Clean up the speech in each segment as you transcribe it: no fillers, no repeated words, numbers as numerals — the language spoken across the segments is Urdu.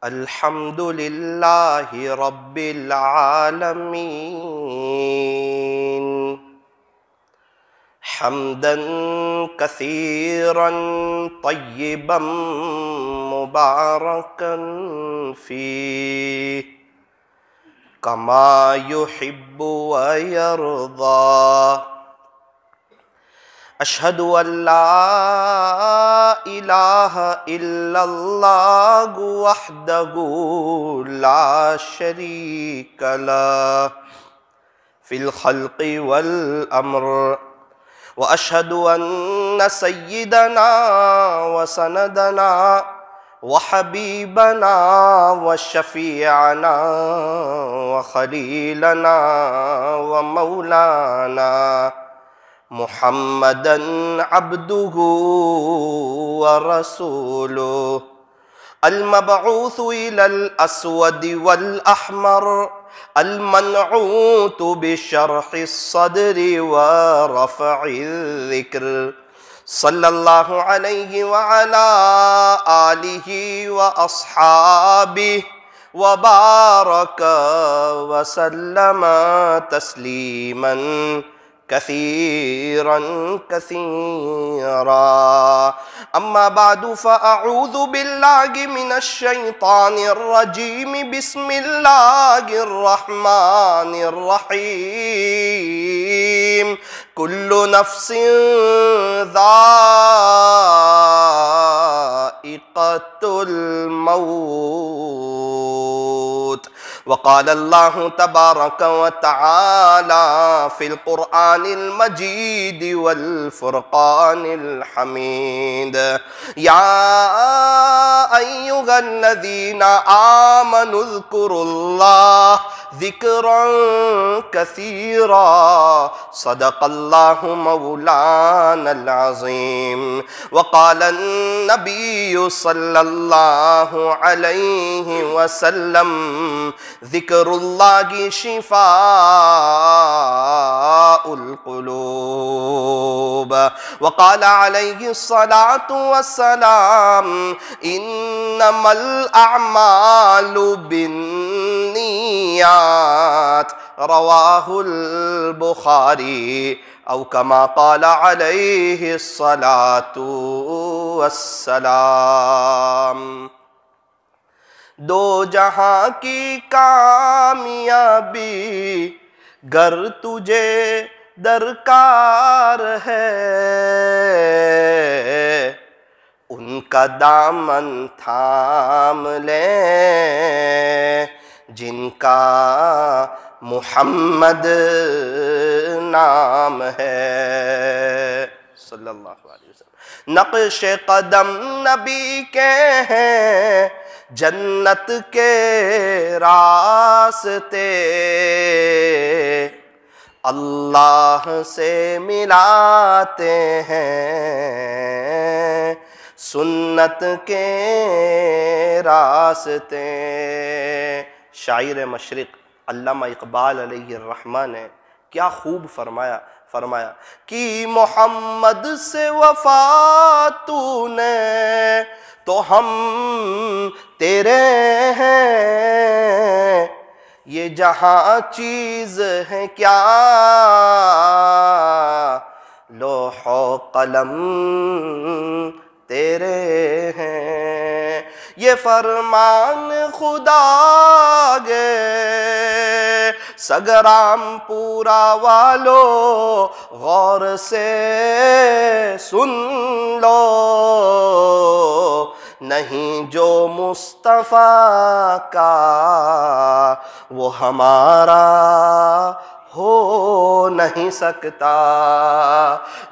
الحمد للہ رب العالمین حمدا کثیرا طیبا مبارکا فیہ کما یحب ویرضی اشہد ان لا الہ الا اللہ وحدہ لا شریک لہ فی الخلق والامر واشہد ان سیدنا وسندنا وحبیبنا وشفیعنا وخلیلنا ومولانا محمدا عبده ورسوله المبعوث إلى الأسود والأحمر المنعوت بشرح الصدر ورفع الذكر صلى الله عليه وعلى آله وأصحابه وبارك وسلم تسليما كثيرا كثيرا أما بعد فأعوذ بالله من الشيطان الرجيم بسم الله الرحمن الرحيم كل نفس ذائقة الموت وقال الله تبارك وتعالى في القرآن المجيد والفرقان الحميد يا أيها الذين آمنوا اذكروا الله ذكرا كثيرا صدق الله مولانا العظيم وقال النبي صلى الله عليه وسلم ذكر الله شفاء القلوب وقال عليه الصلاة والسلام إنما الأعمال بالنيات رواه البخاري أو كما قال عليه الصلاة والسلام دو جہاں کی کامیابی گر تجھے درکار ہے ان کا دامن تھام لے جن کا محمد نام ہے صلی اللہ علیہ وسلم نقش قدم نبی کے ہیں جنت کے راستے اللہ سے ملاتے ہیں سنت کے راستے شاعر مشرق علامہ اقبال علیہ الرحمہ نے کیا خوب فرمایا کہ محمد سے وفا تو نے تو ہم تیرے ہیں یہ جہاں چیز ہے کیا لوح و قلم تیرے ہیں یہ فرمان خدا گے سگرام پورا والو غور سے سن لو نہیں جو مصطفیٰ کا وہ ہمارا ہو نہیں سکتا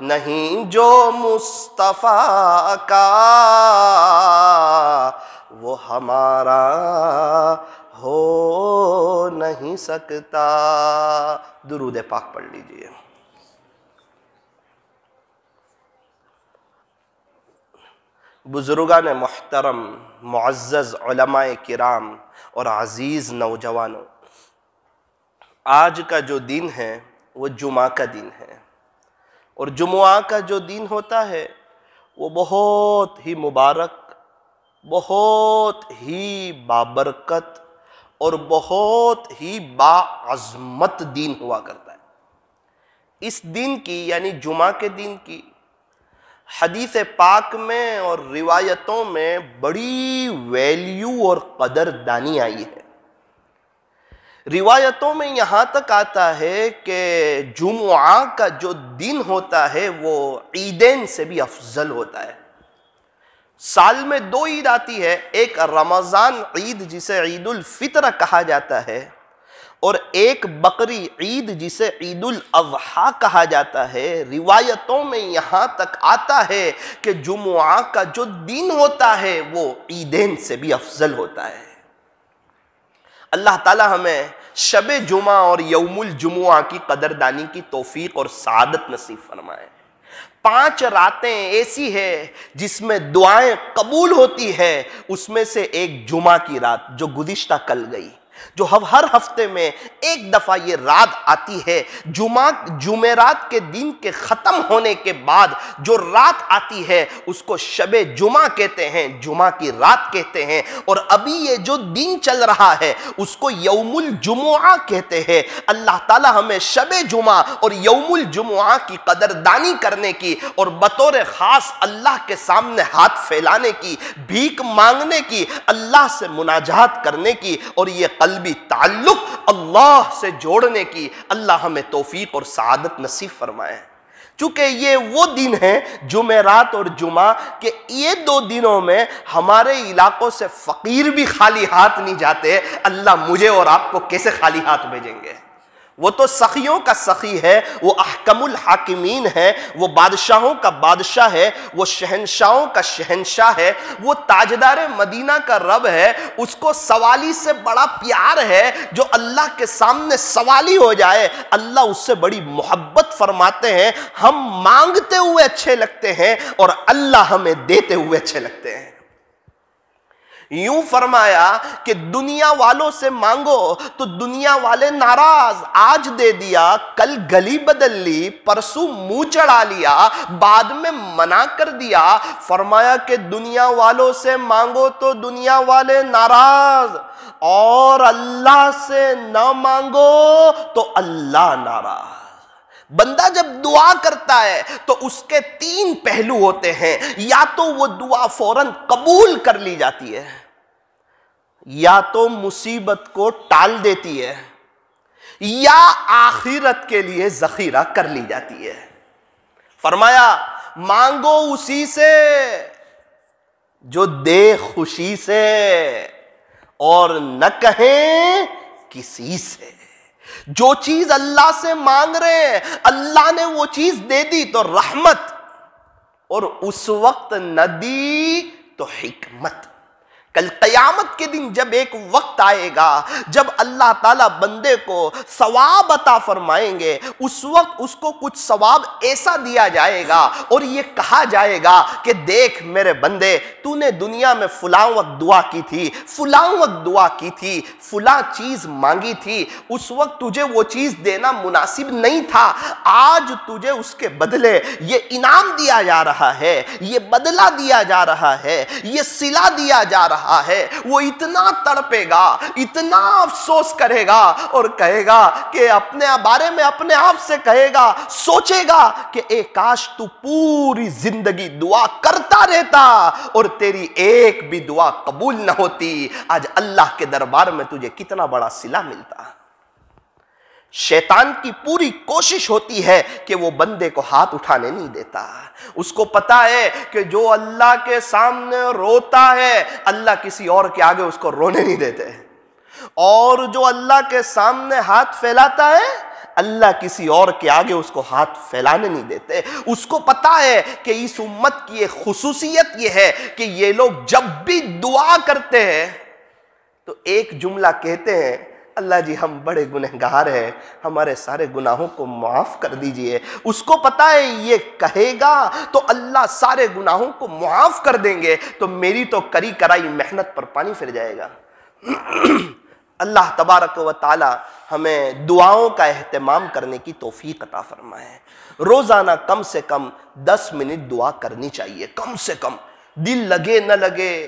نہیں جو مصطفیٰ کا وہ ہمارا ہو نہیں سکتا درود پاک پڑھ لیجئے بزرگان محترم معزز علماء کرام اور عزیز نوجوانوں آج کا جو دن ہے وہ جمعہ کا دن ہے اور جمعہ کا جو دن ہوتا ہے وہ بہت ہی مبارک، بہت ہی بابرکت اور بہت ہی باعظمت دین ہوا کرتا ہے۔ اس دن کی یعنی جمعہ کے دن کی حدیث پاک میں اور روایتوں میں بڑی ویلیو اور قدردانی آئی ہے۔ روایتوں میں یہاں تک آتا ہے کہ جمعہ کا جو دن ہوتا ہے وہ عیدین سے بھی افضل ہوتا ہے۔ سال میں 2 عید آتی ہے، ایک رمضان عید جسے عید الفطر کہا جاتا ہے، اور ایک بقری عید جسے عید الاضحیٰ کہا جاتا ہے۔ روایتوں میں یہاں تک آتا ہے کہ جمعہ کا جو دن ہوتا ہے وہ عیدین سے بھی افضل ہوتا ہے۔ اللہ تعالی ہمیں شب جمعہ اور یوم الجمعہ کی قدردانی کی توفیق اور سعادت نصیب فرمائے۔ 5 راتیں ایسی ہے جس میں دعائیں قبول ہوتی ہے، اس میں سے ایک جمعہ کی رات جو گزشتہ کل گئی، جو ہر ہفتے میں ایک دفعہ یہ رات آتی ہے۔ جمعرات کے دن کے ختم ہونے کے بعد جو رات آتی ہے اس کو شب جمعہ کہتے ہیں، جمعہ کی رات کہتے ہیں، اور ابھی یہ جو دن چل رہا ہے اس کو یوم الجمعہ کہتے ہیں۔ اللہ تعالی ہمیں شب جمعہ اور یوم الجمعہ کی قدردانی کرنے کی اور بطور خاص اللہ کے سامنے ہاتھ پھیلانے کی، بھیک مانگنے کی، اللہ سے مناجات کرنے کی اور یہ قلبی تعلق اللہ سے جوڑنے کی اللہ ہمیں توفیق اور سعادت نصیب فرمائے۔ چونکہ یہ وہ دن ہے جمعرات اور جمعہ کہ یہ 2 دنوں میں ہمارے علاقوں سے فقیر بھی خالی ہاتھ نہیں جاتے، اللہ مجھے اور آپ کو کیسے خالی ہاتھ بھیجیں گے؟ وہ تو سخیوں کا سخی ہے، وہ احکم الحاکمین ہے، وہ بادشاہوں کا بادشاہ ہے، وہ شہنشاہوں کا شہنشاہ ہے، وہ تاجدار مدینہ کا رب ہے۔ اس کو سوالی سے بڑا پیار ہے، جو اللہ کے سامنے سوالی ہو جائے اللہ اس سے بڑی محبت فرماتے ہیں۔ ہم مانگتے ہوئے اچھے لگتے ہیں اور اللہ ہمیں دیتے ہوئے اچھے لگتے ہیں۔ یوں فرمایا کہ دنیا والوں سے مانگو تو دنیا والے ناراض، آج دے دیا کل گلی بدل لی، پرسوں منہ چڑھا لیا، بعد میں منع کر دیا۔ فرمایا کہ دنیا والوں سے مانگو تو دنیا والے ناراض، اور اللہ سے نہ مانگو تو اللہ ناراض۔ بندہ جب دعا کرتا ہے تو اس کے 3 پہلو ہوتے ہیں، یا تو وہ دعا فوراً قبول کر لی جاتی ہے، یا تو مصیبت کو ٹال دیتی ہے، یا آخرت کے لیے ذخیرہ کر لی جاتی ہے۔ فرمایا مانگو اسی سے جو دے خوشی سے، اور نہ کہیں کسی سے۔ جو چیز اللہ سے مانگ رہے ہیں اللہ نے وہ چیز دے دی تو رحمت، اور اس وقت نہ دی تو حکمت۔ کل قیامت کے دن جب ایک وقت آئے گا جب اللہ تعالیٰ بندے کو ثواب عطا فرمائیں گے، اس وقت اس کو کچھ ثواب ایسا دیا جائے گا اور یہ کہا جائے گا کہ دیکھ میرے بندے، تو نے دنیا میں فلاں وقت دعا کی تھی، فلاں وقت دعا کی تھی، فلاں چیز مانگی تھی، اس وقت تجھے وہ چیز دینا مناسب نہیں تھا، آج تجھے اس کے بدلے یہ انعام دیا جا رہا ہے، یہ بدلہ دیا جا رہا ہے، یہ صلہ دیا جا رہا ہے۔ وہ اتنا تڑپے گا، اتنا افسوس کرے گا اور کہے گا کہ اپنے بارے میں اپنے آپ سے کہے گا، سوچے گا کہ اے کاش تو پوری زندگی دعا کرتا رہتا اور تیری ایک بھی دعا قبول نہ ہوتی، آج اللہ کے دربار میں تجھے کتنا بڑا صلہ ملتا۔ شیطان کی پوری کوشش ہوتی ہے کہ وہ بندے کو ہاتھ اٹھانے نہیں دیتا۔ اس کو پتا ہے کہ جو اللہ کے سامنے روتا ہے اللہ کسی اور کے آگے اس کو رونے نہیں دیتے، اور جو اللہ کے سامنے ہاتھ پھیلاتا ہے اللہ کسی اور کے آگے اس کو ہاتھ پھیلانے نہیں دیتے۔ اس کو پتا ہے کہ اس امت کی ایک خصوصیت یہ ہے کہ یہ لوگ جب بھی دعا کرتے ہیں تو ایک جملہ کہتے ہیں، اللہ جی ہم بڑے گنہگار ہیں، ہمارے سارے گناہوں کو معاف کر دیجئے۔ اس کو پتا ہے یہ کہے گا تو اللہ سارے گناہوں کو معاف کر دیں گے، تو میری تو کری کرائی محنت پر پانی پھر جائے گا۔ اللہ تبارک و تعالی ہمیں دعاؤں کا اہتمام کرنے کی توفیق عطا فرمائے۔ روزانہ کم سے کم 10 منٹ دعا کرنی چاہیے، کم سے کم، دل لگے نہ لگے،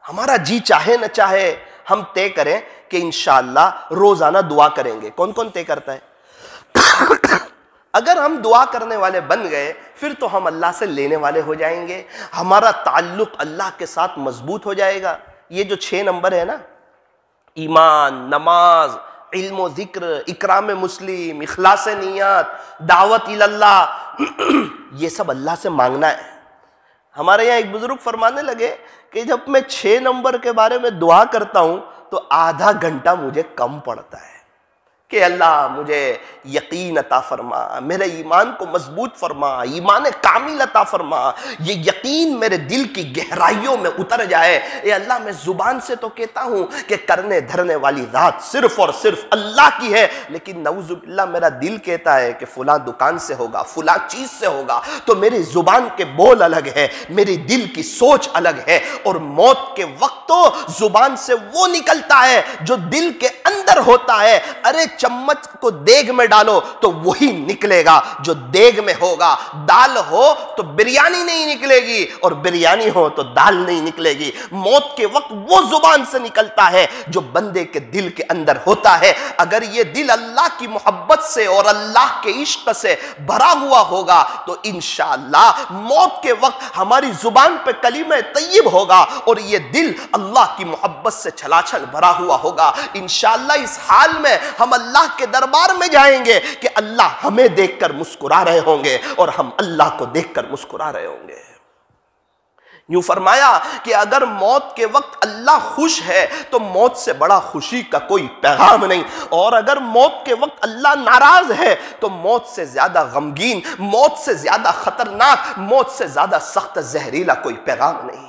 ہمارا جی چاہے نہ چاہے، ہم طے کریں کہ انشاءاللہ روزانہ دعا کریں گے۔ کون کون طے کرتا ہے؟ اگر ہم دعا کرنے والے بن گئے پھر تو ہم اللہ سے لینے والے ہو جائیں گے، ہمارا تعلق اللہ کے ساتھ مضبوط ہو جائے گا۔ یہ جو 6 نمبر ہے نا، ایمان، نماز، علم و ذکر، اکرام مسلم، اخلاص نیت، دعوت اللہ، یہ سب اللہ سے مانگنا ہے۔ ہمارے یہاں ایک بزرگ فرمانے لگے کہ جب میں 6 نمبر کے بارے میں دعا کرتا ہوں تو آدھا گھنٹہ مجھے کم پڑتا ہے کہ اللہ مجھے یقین عطا فرما، میرے ایمان کو مضبوط فرما، ایمان کامل عطا فرما، یہ یقین میرے دل کی گہرائیوں میں اتر جائے۔ اے اللہ میں زبان سے تو کہتا ہوں کہ کرنے دھرنے والی ذات صرف اور صرف اللہ کی ہے، لیکن نعوذ باللہ میرا دل کہتا ہے کہ فلاں دکان سے ہوگا، فلاں چیز سے ہوگا، تو میری زبان کے بول الگ ہے، میری دل کی سوچ الگ ہے، اور موت کے وقت تو زبان سے وہ نکلتا ہے جو دل کے اندر ہوتا ہے۔ ارے چمچ کو دیگ میں ڈالو تو وہی نکلے گا جو دیگ میں ہوگا، دال ہو تو بریانی نہیں نکلے گی، اور بریانی ہو تو دال نہیں نکلے گی۔ موت کے وقت وہ زبان سے نکلتا ہے جو بندے کے دل کے اندر ہوتا ہے۔ اگر یہ دل اللہ کی محبت سے اور اللہ کے عشق سے بھرا ہوا ہوگا تو انشاءاللہ موت کے وقت ہماری زبان پہ کلمہ طیب ہوگا، اور یہ دل اللہ کی محبت سے چھلاچھل بھرا ہوا ہوگا۔ انشاءاللہ اس حال میں ہم اللہ کے دربار میں جائیں گے کہ اللہ ہمیں دیکھ کر مسکرا رہے ہوں گے اور ہم اللہ کو دیکھ کر مسکرا رہے ہوں گے۔ یوں فرمایا کہ اگر موت کے وقت اللہ خوش ہے تو موت سے بڑا خوشی کا کوئی پیغام نہیں، اور اگر موت کے وقت اللہ ناراض ہے تو موت سے زیادہ غمگین، موت سے زیادہ خطرناک، موت سے زیادہ سخت زہریلا کوئی پیغام نہیں۔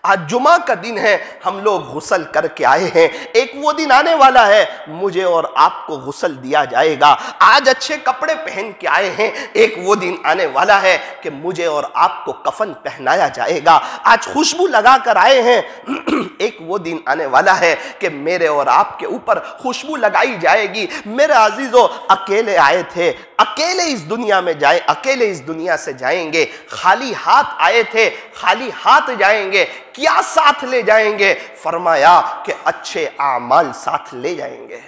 آج جمعہ کا دن ہے، ہم لوگ غسل کر کے آئے ہیں، ایک وہ دن آنے والا ہے مجھے اور آپ کو غسل دیا جائے گا۔ آج اچھے کپڑے پہن کے آئے ہیں، ایک وہ دن آنے والا ہے کہ مجھے اور آپ کو کفن پہنایا جائے گا۔ آج خوشبو لگا کر آئے ہیں، ایک وہ دن آنے والا ہے کہ میرے اور آپ کے اوپر خوشبو لگائی جائے گی۔ میرے عزیزو، اکیلے آئے تھے، اکیلے اس دنیا میں جائیں، اکیلے اس دنیا سے جائیں گے، خالی ہاتھ آئے تھے، خالی ہاتھ جائیں گے۔ کیا ساتھ لے جائیں گے؟ فرمایا کہ اچھے اعمال ساتھ لے جائیں گے۔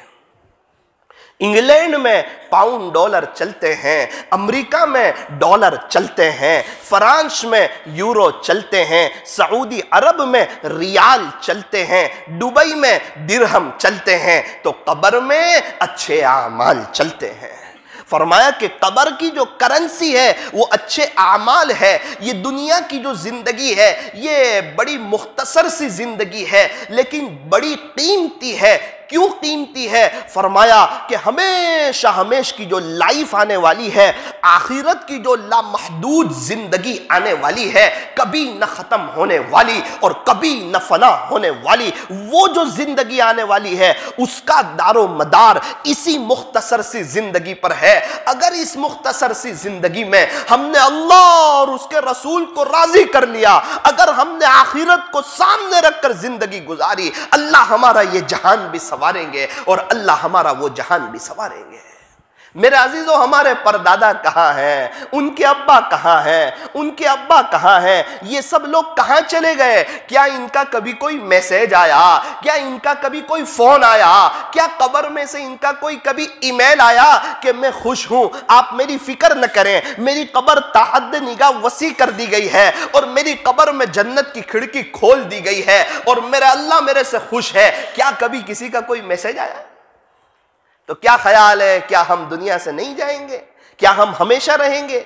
انگلینڈ میں پاؤنڈ ڈالر چلتے ہیں، امریکہ میں ڈالر چلتے ہیں، فرانس میں یورو چلتے ہیں، سعودی عرب میں ریال چلتے ہیں، دبئی میں درہم چلتے ہیں، تو قبر میں اچھے اعمال چلتے ہیں۔ فرمایا کہ قبر کی جو کرنسی ہے وہ اچھے اعمال ہے۔ یہ دنیا کی جو زندگی ہے یہ بڑی مختصر سی زندگی ہے، لیکن بڑی قیمتی ہے۔ کیوں قیمتی ہے؟ فرمایا کہ ہمیشہ ہمیش کی جو لائف آنے والی ہے، آخرت کی جو لامحدود زندگی آنے والی ہے، کبھی نہ ختم ہونے والی اور کبھی نہ فنا ہونے والی، وہ جو زندگی آنے والی ہے اس کا دار و مدار اسی مختصر سی زندگی پر ہے۔ اگر اس مختصر سی زندگی میں ہم نے اللہ اور اس کے رسول کو راضی کر لیا، اگر ہم نے آخرت کو سامنے رکھ کر زندگی گزاری، اللہ ہمارا یہ جہان بھی سواریں گے اور اللہ ہمارا وہ جہان بھی سواریں گے۔ میرے عزیزو، ہمارے پردادا کہاں ہیں؟ ان کے ابا کہاں ہیں؟ ان کے ابا کہاں ہیں؟ یہ سب لوگ کہاں چلے گئے؟ کیا ان کا کبھی کوئی میسیج آیا؟ کیا ان کا کبھی کوئی فون آیا؟ کیا قبر میں سے ان کا کوئی کبھی ای میل آیا کہ میں خوش ہوں، آپ میری فکر نہ کریں، میری قبر تحت نگاہ وسیع کر دی گئی ہے اور میری قبر میں جنت کی کھڑکی کھول دی گئی ہے اور میرا اللہ میرے سے خوش ہے؟ کیا کبھی کسی کا کوئی میسیج آیا؟ تو کیا خیال ہے، کیا ہم دنیا سے نہیں جائیں گے؟ کیا ہم ہمیشہ رہیں گے؟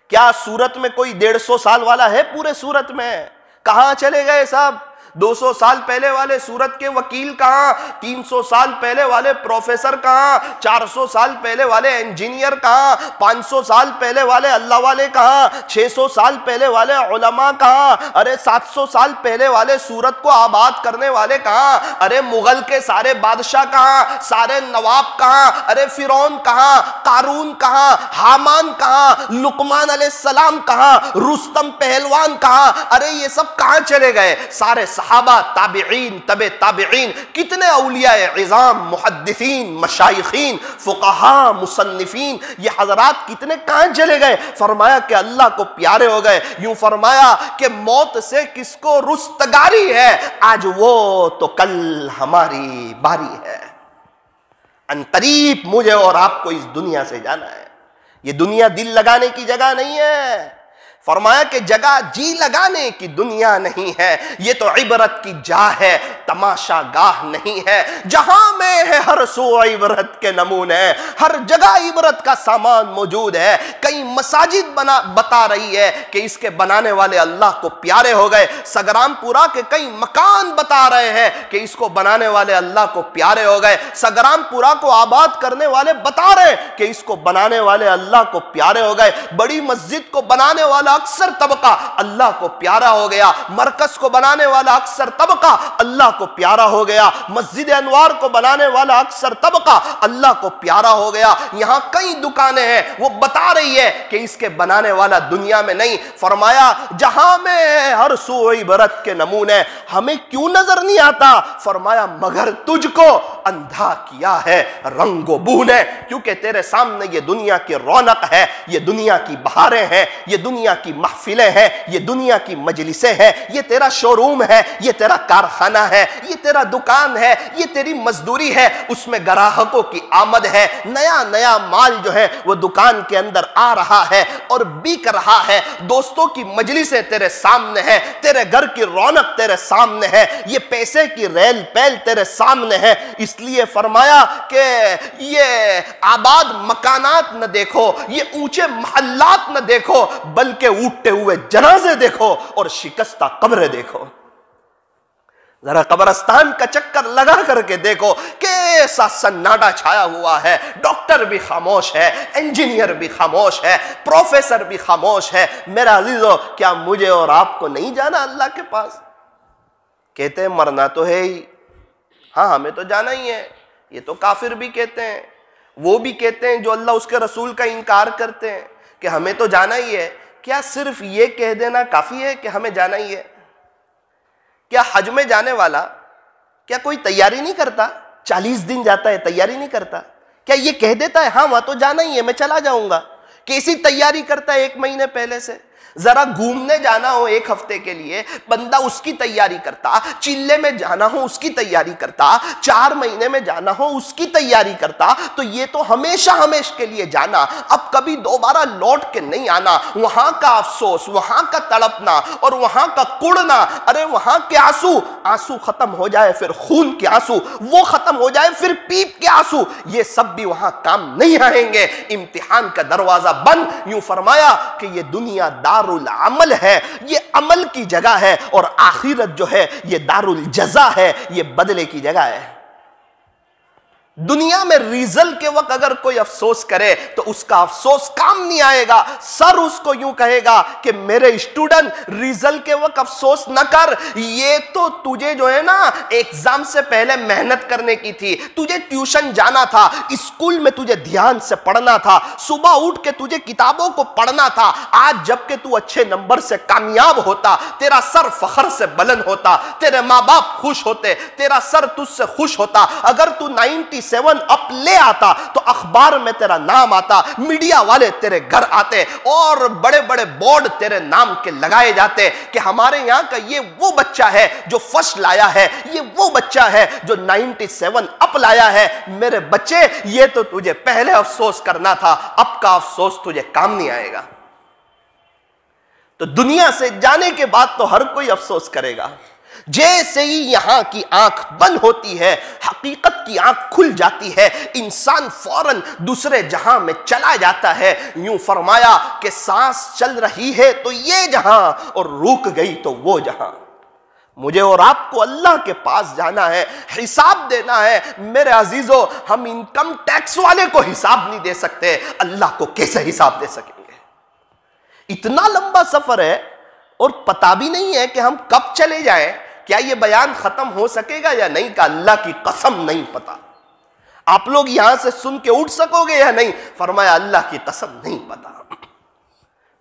کیا سورت میں کوئی 150 سال والا ہے؟ پورے سورت میں کہاں چلے گئے صاحب؟ 200 سال پہلے والے سورت کے وکیل کہاں؟ 300 سال پہلے والے پروفیسر کہاں؟ 400 سال پہلے والے انجینئر کہاں؟ 500 سال پہلے والے اللہ والے کہاں؟ 600 سال پہلے والے علماء کہاں؟ ارے 700 سال پہلے والے سورت کو آباد کرنے والے کہاں؟ ارے مغل کے سارے بادشاہ کہاں؟ سارے نواب کہاں؟ ارے فرعون کہاں؟ قارون کہاں؟ حامان کہاں؟ لقمان علیہ السلام کہاں؟ رستم پہلوان کہاں؟ ارے یہ سب کہاں چلے گئے؟ سارے صحابہ، تابعین، تبع تابعین، کتنے اولیاء عظام، محدثین، مشائخین، فقہاء، مصنفین، یہ حضرات کتنے کہاں چلے گئے؟ فرمایا کہ اللہ کو پیارے ہو گئے۔ یوں فرمایا کہ موت سے کس کو رستگاری ہے، آج وہ تو کل ہماری باری ہے۔ ان قریب مجھے اور آپ کو اس دنیا سے جانا ہے۔ یہ دنیا دل لگانے کی جگہ نہیں ہے، فرمایا کہ جگہ جی لگانے کی دنیا نہیں ہے، یہ تو عبرت کی جا ہے، تماشا گاہ نہیں ہے۔ جہاں میں ہے ہر سو عبرت کے نمونے، ہر جگہ عبرت کا سامان موجود ہے۔ کئی مساجد بتا رہی ہے کہ اس کے بنانے والے اللہ کو پیارے ہو گئے۔ سگرام پورا کے کئی مکان بتا رہے ہیں کہ اس کو بنانے والے اللہ کو پیارے ہو گئے۔ سگرام پورا کو آباد کرنے والے بتا رہے ہیں کہ اس کو بنانے والے اللہ کو پیارے ہو گئے۔ بڑی مسجد کو بنانے والا اکثر طبقہ اللہ کو پیارا ہو گیا، مرکز کو بنانے والا اکثر طبقہ اللہ کو پیارا ہو گیا، مسجد انوار کو بنانے والا اکثر طبقہ اللہ کو پیارا ہو گیا۔ یہاں کئی دکانیں ہیں، وہ بتا رہی ہے کہ اس کے بنانے والا دنیا میں نہیں۔ فرمایا جہاں میں ہر سو عبرت کے نمونے، ہمیں کیوں نظر نہیں آتا؟ فرمایا مگر تجھ کو اندھا کیا ہے رنگ و بو نے، کیونکہ تیرے سامنے یہ دنیا کی رونق ہے، یہ دنیا کی بہاریں ہیں، یہ دنیا کی محفلیں ہیں، یہ دنیا کی مجلسیں ہیں، یہ تیرا شو روم ہے، یہ تیرا کارخانہ ہے، یہ تیرا دکان ہے، یہ تیری مزدوری ہے، اس میں گراہکوں کی آمد ہے، نیا نیا مال جو ہے وہ دکان کے اندر آ رہا ہے اور بک رہا ہے، دوستوں کی مجلسیں تیرے سامنے ہیں، تیرے گھر کی رونق تیرے سامنے ہے، یہ پیسے کی ریل پیل تیرے سامنے ہے۔ اس لیے فرمایا کہ یہ آباد مکانات نہ دیکھو، یہ اونچے محلات نہ دیکھو، بلکہ اٹھتے ہوئے جنازے دیکھو اور شکستہ قبریں دیکھو۔ ذرا قبرستان کا چکر لگا کر کے دیکھو کیسا سناٹا چھایا ہوا ہے، ڈاکٹر بھی خاموش ہے، انجینئر بھی خاموش ہے، پروفیسر بھی خاموش ہے۔ میرا عزیزو، کیا مجھے اور آپ کو نہیں جانا اللہ کے پاس؟ کہتے ہیں مرنا تو ہے ہی، ہاں ہمیں تو جانا ہی ہے۔ یہ تو کافر بھی کہتے ہیں، وہ بھی کہتے ہیں جو اللہ اس کے رسول کا انکار کرتے ہیں کہ ہمیں تو جانا ہی ہے۔ کیا صرف یہ کہہ دینا کافی ہے کہ ہمیں جانا ہی ہے؟ کیا حج میں جانے والا کیا کوئی تیاری نہیں کرتا؟ 40 دن جاتا ہے تیاری نہیں کرتا؟ کیا یہ کہہ دیتا ہے ہاں وہاں تو جانا ہی ہے میں چلا جاؤں گا؟ کیسی تیاری کرتا ہے 1 مہینے پہلے سے؟ ذرا گھومنے جانا ہو 1 ہفتے کے لیے، بندہ اس کی تیاری کرتا، چلے میں جانا ہو اس کی تیاری کرتا، 4 مہینے میں جانا ہو اس کی تیاری کرتا، تو یہ تو ہمیشہ ہمیشہ کے لیے جانا، اب کبھی دوبارہ لوٹ کے نہیں آنا۔ وہاں کا افسوس، وہاں کا تڑپنا اور وہاں کا کڑنا، ارے وہاں کے آنسو ختم ہو جائے پھر خون کے آنسو، وہ ختم ہو جائے پھر پیپ کے آنسو، یہ سب بھی وہاں کام نہیں آئیں گے۔ امتحان کا دروازہ بند۔ یوں فرمایا کہ یہ دنیا دار العمل ہے، یہ عمل کی جگہ ہے، اور آخرت جو ہے یہ دار الجزا ہے، یہ بدلے کی جگہ ہے۔ دنیا میں ریزلٹ کے وقت اگر کوئی افسوس کرے تو اس کا افسوس کام نہیں آئے گا۔ سر اس کو یوں کہے گا کہ میرے اسٹوڈنٹ ریزلٹ کے وقت افسوس نہ کر، یہ تو تجھے جو ہے نا ایگزام سے پہلے محنت کرنے کی تھی، تجھے ٹیوشن جانا تھا، اسکول میں تجھے دھیان سے پڑھنا تھا، صبح اٹھ کے تجھے کتابوں کو پڑھنا تھا۔ آج جب کہ تو اچھے نمبر سے کامیاب ہوتا، تیرا سر فخر سے بلند ہوتا، تیرے ماں باپ خوش ہوتے، تیرا سر تجھ سے خوش ہوتا، اگر تو 97 اپ لے آتا تو اخبار میں تیرا نام آتا، میڈیا والے تیرے گھر آتے اور بڑے بڑے بورڈ تیرے نام کے لگائے جاتے کہ ہمارے یہاں کا یہ وہ بچہ ہے جو فرسٹ لایا ہے، یہ وہ بچہ ہے جو 97 اپ لایا ہے۔ میرے بچے، یہ تو تجھے پہلے افسوس کرنا تھا، اب کا افسوس تجھے کام نہیں آئے گا۔ تو دنیا سے جانے کے بعد تو ہر کوئی افسوس کرے گا۔ جیسے ہی یہاں کی آنکھ بند ہوتی ہے، حقیقت کی آنکھ کھل جاتی ہے، انسان فوراً دوسرے جہاں میں چلا جاتا ہے۔ یوں فرمایا کہ سانس چل رہی ہے تو یہ جہاں، اور رک گئی تو وہ جہاں۔ مجھے اور آپ کو اللہ کے پاس جانا ہے، حساب دینا ہے۔ میرے عزیزو، ہم انکم ٹیکس والے کو حساب نہیں دے سکتے، اللہ کو کیسے حساب دے سکیں گے؟ اتنا لمبا سفر ہے اور پتہ بھی نہیں ہے کہ ہم کب چلے جائیں۔ کیا یہ بیان ختم ہو سکے گا یا نہیں؟ کہ اللہ کی قسم نہیں پتا۔ آپ لوگ یہاں سے سن کے اٹھ سکو گے یا نہیں؟ فرمایا اللہ کی قسم نہیں پتا۔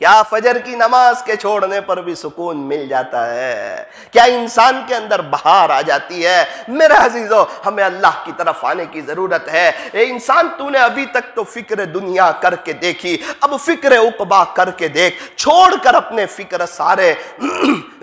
کیا فجر کی نماز کے چھوڑنے پر بھی سکون مل جاتا ہے؟ کیا انسان کے اندر بہار آ جاتی ہے؟ میرے عزیزو، ہمیں اللہ کی طرف آنے کی ضرورت ہے۔ اے انسان، تو نے ابھی تک تو فکر دنیا کر کے دیکھی، اب فکر عقبہ کر کے دیکھ، چھوڑ کر اپنے فکر سارے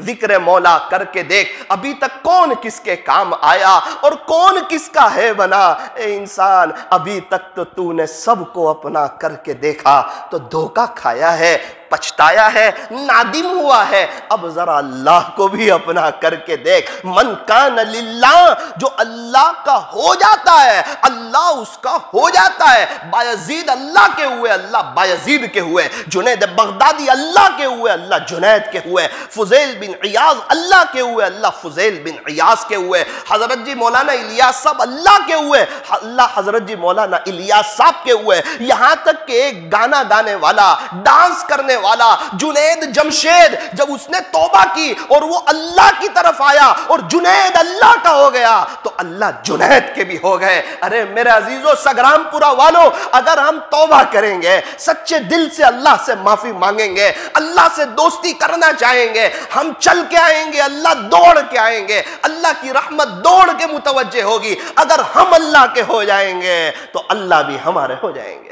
ذکر مولا کر کے دیکھ، ابھی تک کون کس کے کام آیا اور کون کس کا ہے بنا۔ اے انسان، ابھی تک تو نے سب کو اپنا کر کے دیکھا تو دھوکہ کھایا ہے، پچھتایا ہے، نادم ہوا ہے۔ اب ذرا اللہ کو بھی اپنا کر کے دیکھ۔ من کان للہ، جو اللہ کا ہو جاتا ہے اللہ اس کا ہو جاتا ہے۔ بایزید اللہ کے ہوئے اللہ بایزید کے ہوئے، جنید بغدادی اللہ کے ہوئے اللہ جنید کے ہوئے، فضیل بن عیاض اللہ کے ہوئے اللہ فضیل بن عیاض کے ہوئے، حضرت جی مولانا الیاس صاحب اللہ کے ہوئے اللہ حضرت جی مولانا الیاس صاحب کے ہوئے، یہاں تک کہ ایک گانا گانے والا، ڈانس کرنے والا جنید جمشید، جب اس نے توبہ کی اور وہ اللہ کی طرف آیا اور جنید اللہ کا ہو گیا تو اللہ جنید کے بھی ہو گئے۔ ارے میرے عزیزو، سگرام پورا والو، اگر ہم توبہ کریں گے، سچے دل سے اللہ سے معافی مانگیں گے، اللہ سے دوستی کرنا چاہیں گے، ہم چل کے آئیں گے، اللہ دوڑ کے آئیں گے، اللہ کی رحمت دوڑ کے متوجہ ہوگی۔ اگر ہم اللہ کے ہو جائیں گے تو اللہ بھی ہمارے ہو جائیں گے۔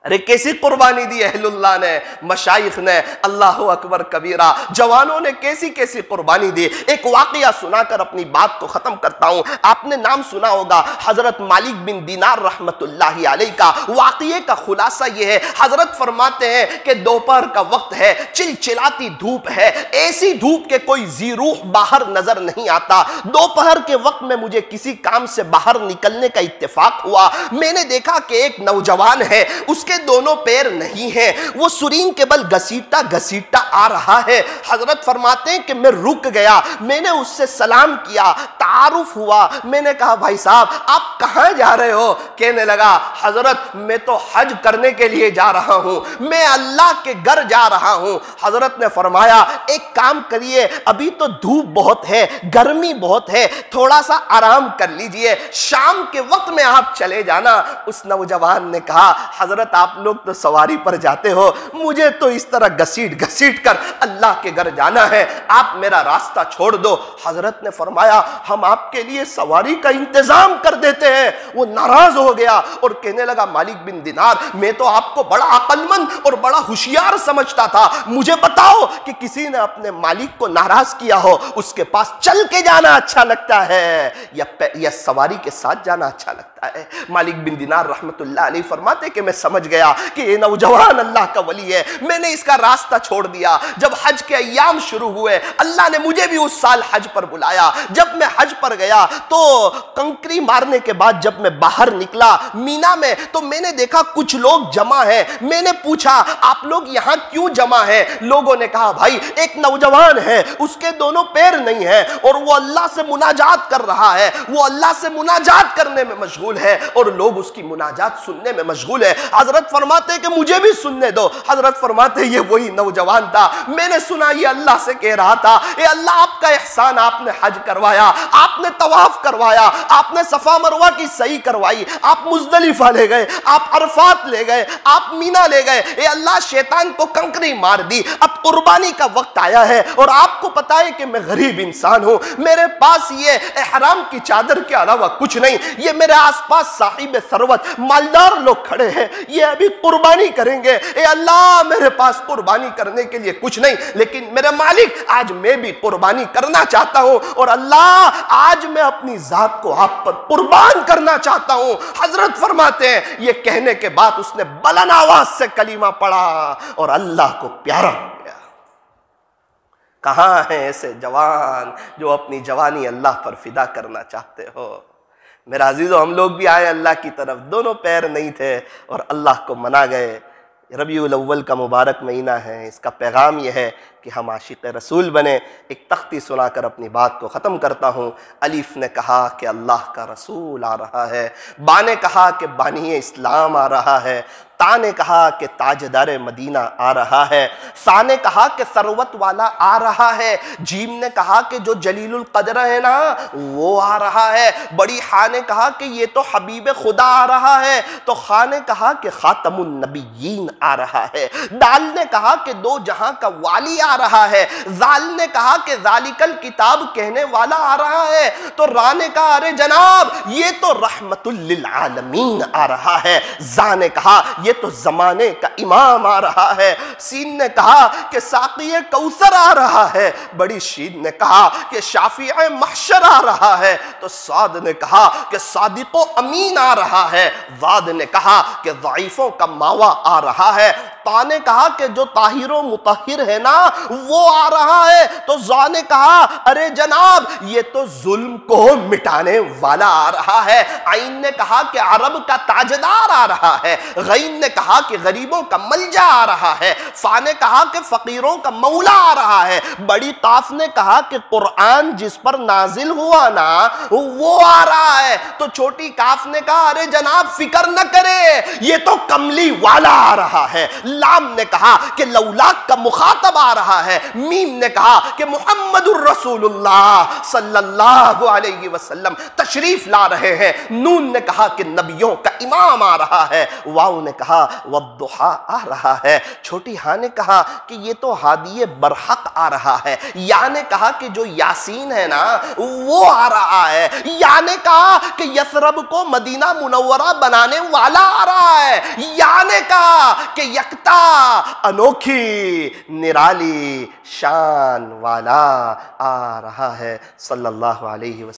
ارے کیسی قربانی دی اہل اللہ نے، مشائخ نے، اللہ اکبر کبیرہ، جوانوں نے کیسی کیسی قربانی دی۔ ایک واقعہ سنا کر اپنی بات کو ختم کرتا ہوں۔ آپ نے نام سنا ہوگا حضرت مالک بن دینار رحمت اللہ علیہ کا۔ واقعے کا خلاصہ یہ ہے، حضرت فرماتے ہیں کہ دوپہر کا وقت ہے، چلچلاتی دھوپ ہے، ایسی دھوپ کے کوئی ذی روح باہر نظر نہیں آتا۔ دوپہر کے وقت میں مجھے کسی کام سے باہر نکلنے کا اتفاق ہوا۔ میں نے دیکھا کہ ایک نوجوان ہے، اس کے دونوں پیر نہیں ہیں، وہ سرین کے بل گھسیٹا گھسیٹا آ رہا ہے۔ حضرت فرماتے ہیں کہ میں رک گیا، میں نے اس سے سلام کیا، تعارف ہوا۔ میں نے کہا بھائی صاحب آپ کہاں جا رہے ہو؟ کہنے لگا حضرت میں تو حج کرنے کے لیے جا رہا ہوں، میں اللہ کے گھر جا رہا ہوں۔ حضرت نے فرمایا ایک کام کریے، ابھی تو دھوپ بہت ہے، گرمی بہت ہے، تھوڑا سا آرام کر لیجئے، شام کے وقت میں آپ چلے جانا۔ اس نوجوان نے کہا حضرت آپ لوگ تو سواری پر جاتے ہو، مجھے تو اس طرح گھسیٹ گھسیٹ کر اللہ کے گھر جانا ہے، آپ میرا راستہ چھوڑ دو۔ حضرت نے فرمایا ہم آپ کے لیے سواری کا انتظام کر دیتے ہیں۔ وہ ناراض ہو گیا اور کہنے لگا مالک بن دینار میں تو آپ کو بڑا عقل مند اور بڑا ہوشیار سمجھتا تھا، مجھے بتاؤ کہ کسی نے اپنے مالک کو ناراض کیا ہو، اس کے پاس چل کے جانا اچھا لگتا ہے یا سواری کے ساتھ جانا اچھا لگتا ہے؟ مالک بن دینار رحمت اللہ علیہ فرماتے کہ میں سمجھ گیا کہ یہ نوجوان اللہ کا ولی ہے، میں نے اس کا راستہ چھوڑ دیا۔ جب حج کے ایام شروع ہوئے، اللہ نے مجھے بھی اس سال حج پر بلایا۔ جب میں حج پر گیا تو کنکری مارنے کے بعد جب میں باہر نکلا مینا میں تو میں نے دیکھا کچھ لوگ جمع ہیں۔ میں نے پوچھا آپ لوگ یہاں کیوں جمع ہیں؟ لوگوں نے کہا بھائی ایک نوجوان ہے، اس کے دونوں پیر نہیں ہیں اور وہ اللہ سے مناجات کر رہا ہے، وہ اللہ سے مناجات کرنے میں مشغول ہے اور لوگ اس کی مناجات سننے میں مشغول ہے۔ حضرت فرماتے کہ مجھے بھی سننے دو۔ حضرت فرماتے یہ وہی نوجوان تھا، میں نے سنا یہ اللہ سے کہہ رہا تھا اے اللہ آپ کا احسان، آپ نے حج کروایا، آپ نے طواف کروایا، آپ نے صفا مروہ کی سعی کروائی، آپ مزدلفہ لے گئے، آپ عرفات لے گئے، آپ مینا لے گئے، اے اللہ شیطان کو کنکری مار دی، اب قربانی کا وقت آیا ہے اور آپ کو پتا ہے کہ میں غریب انسان ہوں، میرے پاس یہ احرام کی چادر کے علاوہ کچھ نہیں، یہ میرے آس پاس صاحب ثروت مالدار لوگ کھڑے ہیں، یہ ابھی قربانی کریں گے، اے اللہ میرے پاس قربانی کرنے کے لیے کچھ نہیں، لیکن میرے مالک آج میں بھی قربانی کرنا چاہتا ہوں اور اللہ آج میں اپنی ذات کو آپ پر قربان کرنا چاہتا ہوں۔ حضرت فرماتے ہیں یہ کہنے کے بعد اس نے بلند آواز سے کلمہ پڑھا اور اللہ کو پیارا ہو گیا۔ کہاں ہیں ایسے جوان جو اپنی جوانی اللہ پر فدا کرنا چاہتے ہو؟ میرا عزیزو ہم لوگ بھی آئے اللہ کی طرف، دونوں پیر نہیں تھے اور اللہ کو منا گئے۔ ربیع الاول کا مبارک مہینہ ہے، اس کا پیغام یہ ہے کہ ہم عاشق رسول بنے۔ ایک تختی سنا کر اپنی بات کو ختم کرتا ہوں۔ الف نے کہا کہ اللہ کا رسول آ رہا ہے، با نے کہا کہ بانی اسلام آ رہا ہے، تا نے کہا کہ تاجدار مدینہ آ رہا ہے، سا نے کہا کہ ثروت والا آ رہا ہے، جیم نے کہا کہ جو جلیل القدر ہے نا وہ آ رہا ہے، بڑی ہا نے کہا کہ یہ تو حبیب خدا آ رہا ہے، تو خا نے کہا کہ خاتم النبیین آ رہا ہے، دال نے کہا کہ دو جہاں کا والی آ رہا ہے، زال نے کہا کہ ذالک الکتاب کہنے والا آ رہا ہے، تو را نے کہا ارے جناب یہ تو رحمت للعالمین آ رہا ہے، زا نے کہا یہ تو زمانے کا امام آ رہا ہے، سین نے کہا کہ ساقی کوثر آ رہا ہے، بڑی شین نے کہا کہ شافع محشر آ رہا ہے، تو صاد نے کہا کہ صادق و امین آ رہا ہے، واد نے کہا کہ ضعیفوں کا ماوا آ رہا ہے، تا نے کہا کہ جو طاہر و مطہر ہے نا وہ آ رہا ہے، تو زا نے کہا ارے جناب یہ تو ظلم کو مٹانے والا آ رہا ہے، عین نے کہا کہ عرب کا تاجدار آ رہا ہے، غین نے کہا کہ غریبوں کا ملجا آ رہا ہے، فا نے کہا کہ فقیروں کا مولا آ رہا ہے، بڑی قاف نے کہا کہ قرآن جس پر نازل ہوا نا وہ آ رہا ہے، تو چھوٹی کاف نے کہا ارے جناب فکر نہ کرے یہ تو کملی والا آ رہا ہے، لام نے کہا کہ لولاک کا مخاطب آ رہا ہے، میم نے کہا کہ محمد الرسول اللہ صلی اللہ علیہ وسلم تشریف لا رہے ہیں، نون نے کہا کہ نبیوں کا امام آ رہا ہے، واو نے کہا والضحا آ رہا ہے، چھوٹی ہاں نے کہا کہ یہ تو ہادی برحق آ رہا ہے، یا نے کہا کہ جو یاسین ہے نا وہ آ رہا ہے، یا نے کہا کہ یثرب کو مدینہ منورہ بنانے والا آ رہا ہے، یا نے کہا کہ یکتا انوکھی نرالی شان والا آ رہا ہے، صلی اللہ علیہ وسلم۔